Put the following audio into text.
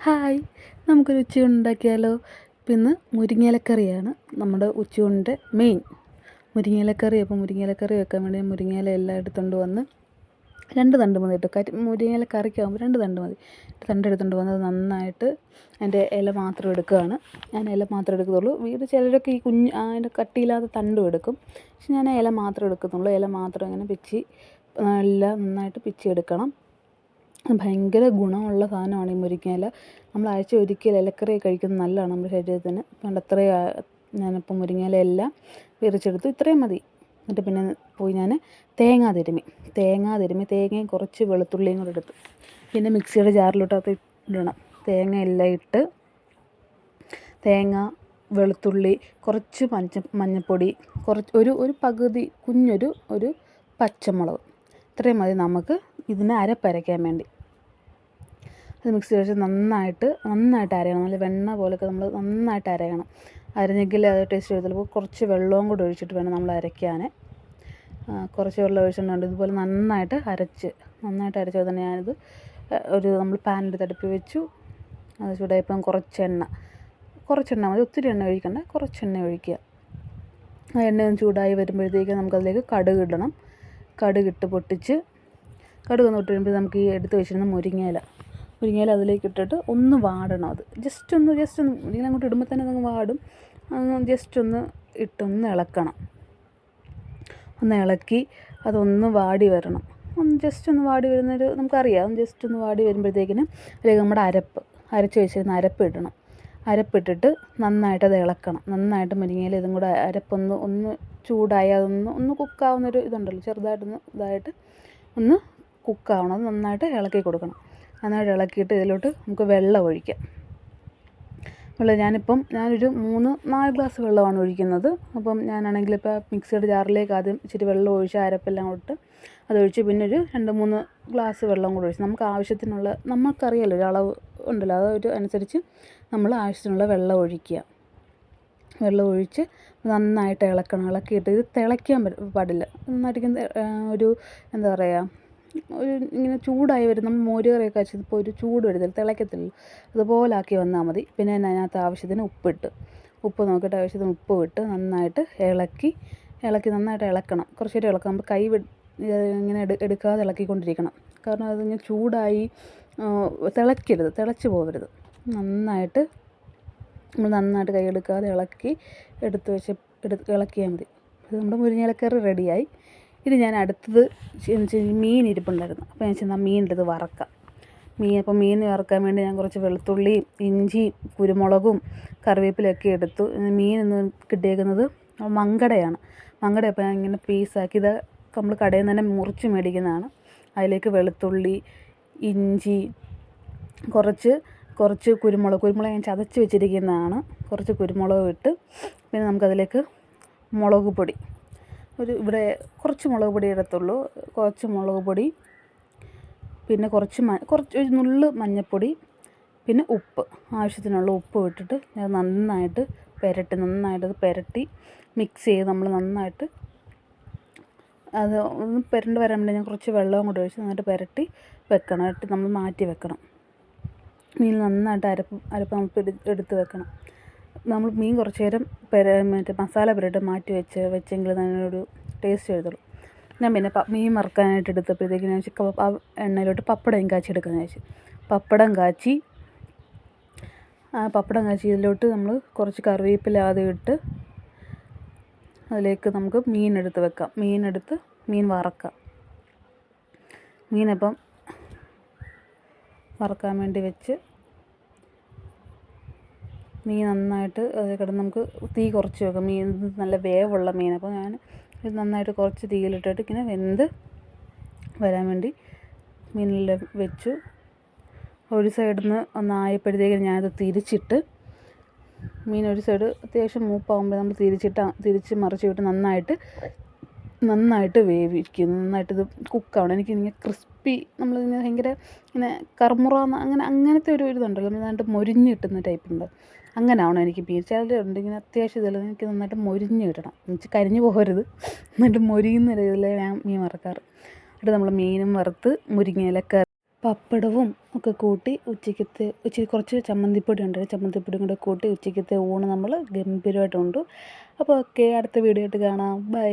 Hi, നമുക്കൊരു ഉച്ചയൂണ് ഉണ്ടാക്കിയാലോ? ഇന്ന് മുരിങ്ങയിലക്കറിയാണ് നമ്മുടെ ഉച്ചയൂണിൻ്റെ മെയിൻ. മുരിങ്ങയിലക്കറി. അപ്പോൾ മുരിങ്ങയിലക്കറി വെക്കാൻ വേണ്ടി മുരിങ്ങയില എല്ലാം എടുത്തുകൊണ്ട് വന്ന് 2 തണ്ട് മതി കേട്ടോ. മുരിങ്ങയില കറിക്കാകുമ്പോൾ 2 തണ്ട് മതി. തണ്ട് എടുത്തുകൊണ്ട് വന്നത് നന്നായിട്ട് അതിൻ്റെ ഇല മാത്രം എടുക്കുകയാണ്. ഞാൻ ഇല മാത്രമേ എടുക്കത്തുള്ളൂ. ചിലരൊക്കെ ഈ അതിൻ്റെ കട്ടിയില്ലാത്ത തണ്ടും എടുക്കും. പക്ഷെ ഞാൻ ഇല മാത്രമേ എടുക്കത്തുള്ളൂ. ഇല മാത്രം ഇങ്ങനെ പിച്ചി എല്ലാം നന്നായിട്ട് പിച്ചി എടുക്കണം. ഭയങ്കര ഗുണമുള്ള സാധനമാണ് ഈ മുരിങ്ങയില. നമ്മൾ ആഴ്ച ഒരിക്കൽ ഇലക്കറി കഴിക്കുന്നത് നല്ലതാണ് നമ്മുടെ ശരീരത്തിന്. അതുകൊണ്ട് ഞാനിപ്പോൾ മുരിങ്ങയില എല്ലാം വിറിച്ചെടുത്തു. ഇത്രയും മതി. എന്നിട്ട് പിന്നെ പോയി ഞാൻ തേങ്ങ തിരുമ്മി തേങ്ങയും കുറച്ച് വെളുത്തുള്ളിയും കൂടെ എടുത്തു. പിന്നെ മിക്സിയുടെ ജാറിലോട്ട് അത് ഇടണം. തേങ്ങ എല്ലാം ഇട്ട് തേങ്ങ, വെളുത്തുള്ളി, കുറച്ച് മഞ്ഞൾപ്പൊടി, ഒരു പകുതി ഒരു പച്ചമുളക്, ഇത്രയും മതി നമുക്ക് ഇതിനെ അരപ്പരയ്ക്കാൻ വേണ്ടി. അത് മിക്സി വെച്ച് നന്നായിട്ട് അരയണം. നല്ല വെണ്ണ പോലൊക്കെ നമ്മൾ നന്നായിട്ട് അരയണം. അരഞ്ഞെങ്കിൽ അത് ടേസ്റ്റ് ചെയ്തല്ലോ. അപ്പോൾ കുറച്ച് വെള്ളവും കൂടെ ഒഴിച്ചിട്ട് വേണം നമ്മൾ അരയ്ക്കാൻ. കുറച്ച് വെള്ളം ഒഴിച്ചിട്ടുണ്ട്. ഇതുപോലെ നന്നായിട്ട് അരച്ച് തന്നെ ഞാനിത് നമ്മൾ പാനെടുത്ത് അടുപ്പിൽ വെച്ചു. അത് ചൂടായപ്പം കുറച്ച് എണ്ണ മതി. ഒത്തിരി എണ്ണ ഒഴിക്കണ്ട, കുറച്ച് എണ്ണ ഒഴിക്കുക. ആ എണ്ണ ചൂടായി വരുമ്പോഴത്തേക്ക് നമുക്കതിലേക്ക് കടുക് ഇടണം. കടുകിട്ട് പൊട്ടിച്ച് കടുക് ഒന്ന് ഇട്ട് നമുക്ക് ഈ എടുത്ത് വെച്ചിരുന്ന മുരിങ്ങയില അതിലേക്ക് ഇട്ടിട്ട് ഒന്ന് വാടണം. അത് ജസ്റ്റ് ഒന്ന് ഇതിലങ്ങോട്ട് ഇടുമ്പോൾ തന്നെ അതങ്ങ് വാടും. ജസ്റ്റ് ഒന്ന് ഇളക്കണം. ഒന്ന് ഇളക്കി അതൊന്ന് വാടി വരണം. ജസ്റ്റ് ഒന്ന് വാടി വരുന്നൊരു നമുക്കറിയാം. ജസ്റ്റ് ഒന്ന് വാടി വരുമ്പോഴത്തേക്കിനും അതിലേക്ക് നമ്മുടെ അരച്ച് വെച്ചിരുന്ന അരപ്പിട്ടിട്ട് നന്നായിട്ട് അത് ഇളക്കണം. നന്നായിട്ട് മുരിങ്ങയില ഇതും കൂടെ അരപ്പൊന്ന് ചൂടായി ഒന്ന് കുക്കാവുന്നൊരു ഇതുണ്ടല്ലോ, ചെറുതായിട്ടൊന്ന് ഒന്ന് കുക്കാവണം. അത് നന്നായിട്ട് ഇളക്കി കൊടുക്കണം. നന്നായിട്ട് ഇളക്കിയിട്ട് ഇതിലോട്ട് നമുക്ക് വെള്ളം ഒഴിക്കാം. ഞാനൊരു 3-4 ഗ്ലാസ് വെള്ളമാണ് ഒഴിക്കുന്നത്. അപ്പം ഞാനാണെങ്കിൽ ഇപ്പോൾ മിക്സിയുടെ ജാറിലേക്ക് ആദ്യം ഇച്ചിരി വെള്ളം ഒഴിച്ച് അരപ്പെല്ലാം ഇട്ട് അതൊഴിച്ച് പിന്നെ ഒരു 2-3 ഗ്ലാസ് വെള്ളം കൂടെ ഒഴിച്ച് ആവശ്യത്തിനുള്ള നമുക്കറിയാമല്ലോ ഒരു അളവ് ഉണ്ടല്ലോ, അതൊരു അനുസരിച്ച് നമ്മൾ ആവശ്യത്തിനുള്ള വെള്ളം ഒഴിക്കുക. വെള്ളം ഒഴിച്ച് നന്നായിട്ട് ഇളക്കണം. ഇളക്കിയിട്ട് ഇത് തിളയ്ക്കാൻ പാടില്ല. നന്നായിട്ട് എന്താ പറയുക, ഇങ്ങനെ ചൂടായി വരും. നമ്മൾ മോര് കറിയൊക്കെ വെച്ചപ്പോൾ ഒരു ചൂട് വരുന്നില്ല, തിളയ്ക്കത്തില്ല. അതുപോലെ ആക്കി വന്നാൽ മതി. പിന്നെ അതിനകത്ത് ആവശ്യത്തിന് ഉപ്പ് നോക്കിയിട്ട് ആവശ്യത്തിന് ഉപ്പ് ഇട്ട് നന്നായിട്ട് ഇളക്കി നന്നായിട്ട് ഇളക്കണം. കുറച്ച് നേരം ഇളക്കാം. നമ്മൾ കൈ ഇങ്ങനെ എടുക്കാതെ ഇളക്കിക്കൊണ്ടിരിക്കണം. കാരണം അതിങ്ങനെ ചൂടായി തിളയ്ക്കരുത്, തിളച്ച് പോകരുത്. നന്നായിട്ട് കൈ എടുക്കാതെ ഇളക്കി ഇളക്കിയാൽ മതി. ഇത് നമ്മുടെ മുരിങ്ങയിലക്കറി റെഡിയായി. ഇത് ഞാൻ അടുത്തത് മീൻ ഇരിപ്പുണ്ടായിരുന്നു. അപ്പോൾ ഞാൻ ചെന്നാൽ മീനെടുത്ത് വറക്കാം. മീൻ വറക്കാൻ വേണ്ടി ഞാൻ കുറച്ച് വെളുത്തുള്ളിയും ഇഞ്ചി, കുരുമുളകും കറിവേപ്പിലൊക്കെ എടുത്തു. മീൻ ഇന്ന് കിട്ടിയേക്കുന്നത് മങ്കടയാണ്. അപ്പോൾ ഞാൻ ഇങ്ങനെ പീസാക്കി, ഇത് നമ്മൾ കടയിൽ നിന്ന് തന്നെ മുറിച്ച് മേടിക്കുന്നതാണ്. അതിലേക്ക് വെളുത്തുള്ളി, ഇഞ്ചി, കുറച്ച് കുരുമുളക് ഞാൻ ചതച്ച് വെച്ചിരിക്കുന്നതാണ്. കുറച്ച് കുരുമുളക് ഇട്ട് പിന്നെ നമുക്കതിലേക്ക് മുളക് പൊടി, ഇവിടെ കുറച്ച് മുളക് പൊടി ഇടത്തുള്ളൂ. കുറച്ച് മുളക് പൊടി, പിന്നെ ഒരു നുള്ള് മഞ്ഞൾപ്പൊടി, പിന്നെ ഉപ്പ്, ആവശ്യത്തിനുള്ള ഉപ്പ് ഇട്ടിട്ട് നന്നായിട്ട് പുരട്ടി മിക്സ് ചെയ്ത് നമ്മൾ നന്നായിട്ട് അത് ഒന്ന് പുരണ്ട് വരാൻ വേണ്ടി ഞാൻ കുറച്ച് വെള്ളവും കൂടി ഒഴിച്ച് നന്നായിട്ട് പുരട്ടി വെക്കണം. നമ്മൾ മാറ്റി വെക്കണം. മീൻ നന്നായിട്ട് അരപ്പ് നമുക്ക് എടുത്ത് വെക്കണം. നമ്മൾ മീൻ കുറച്ച് നേരം മസാല പുരട്ടി മാറ്റി വെച്ചെങ്കിൽ അതിനൊരു ടേസ്റ്റ് വരുള്ളൂ. ഞാൻ പിന്നെ മീൻ വറുക്കാനായിട്ട് എടുത്തപ്പോഴത്തേക്ക് ഞാൻ എണ്ണയിലോട്ട് പപ്പടം കാച്ചി എടുക്കാമെന്ന് വെച്ചു. പപ്പടം കാച്ചി ഇതിലോട്ട് നമ്മൾ കുറച്ച് കറിവേപ്പില ആദ്യം ഇട്ട് അതിലേക്ക് നമുക്ക് മീനെടുത്ത് വെക്കാം. മീൻ വറക്കാം. മീനപ്പം വറക്കാൻ വേണ്ടി വെച്ച് മീൻ നന്നായിട്ട് കിടന്ന് നമുക്ക് തീ കുറച്ച് വെക്കാം. മീൻ നല്ല വേവുള്ള മീൻ. അപ്പോൾ ഞാൻ ഇത് നന്നായിട്ട് കുറച്ച് തീയിലിട്ടിട്ട് ഇങ്ങനെ വെന്ത് വരാൻ വേണ്ടി മീനെല്ലാം വെച്ചു. ഒരു സൈഡിൽ നിന്ന് ഒന്നായപ്പോഴത്തേക്കും ഞാനത് തിരിച്ചിട്ട് മീൻ ഒരു സൈഡ് അത്യാവശ്യം മൂപ്പാകുമ്പോൾ നമ്മൾ തിരിച്ച് മറിച്ചിട്ട് നന്നായിട്ട് വേവിക്കും. നന്നായിട്ട് ഇത് കുക്കാവണം. എനിക്കിങ്ങനെ ക്രിസ്പി, നമ്മളിങ്ങനെ ഭയങ്കര ഇങ്ങനെ കറുമുറാന്ന് അങ്ങനത്തെ ഒരു ഇതുണ്ടല്ലോ, നന്നായിട്ട് മൊരിഞ്ഞ് കിട്ടുന്ന ടൈപ്പുണ്ട്. അങ്ങനെ ആവണം എനിക്ക് മീൻ. ചിലരുണ്ട് ഇങ്ങനെ അത്യാവശ്യം ഇതല്ല, എനിക്ക് നന്നായിട്ട് മൊരിഞ്ഞ് കിട്ടണം. എന്നുവെച്ചാൽ കരിഞ്ഞു പോകരുത്, നന്നായിട്ട് മൊരിയുന്ന രീതിയിൽ ഞാൻ മീൻ വറക്കാറ്. എന്നിട്ട് നമ്മൾ മീനും വറുത്ത് മുരിങ്ങയിലക്കറി പപ്പടവും ഒക്കെ കൂട്ടി ഇച്ചിരി കുറച്ച് ചമ്മന്തിപ്പൊടി ഉണ്ട്, ചമ്മന്തിപ്പൊടിയും കൂടെ കൂട്ടി ഉച്ചയ്ക്കത്തെ ഊണ് നമ്മൾ ഗംഭീരമായിട്ട് ഉണ്ടു. അപ്പോൾ ഓക്കെ, അടുത്ത വീഡിയോ ആയിട്ട് കാണാം. ബൈ.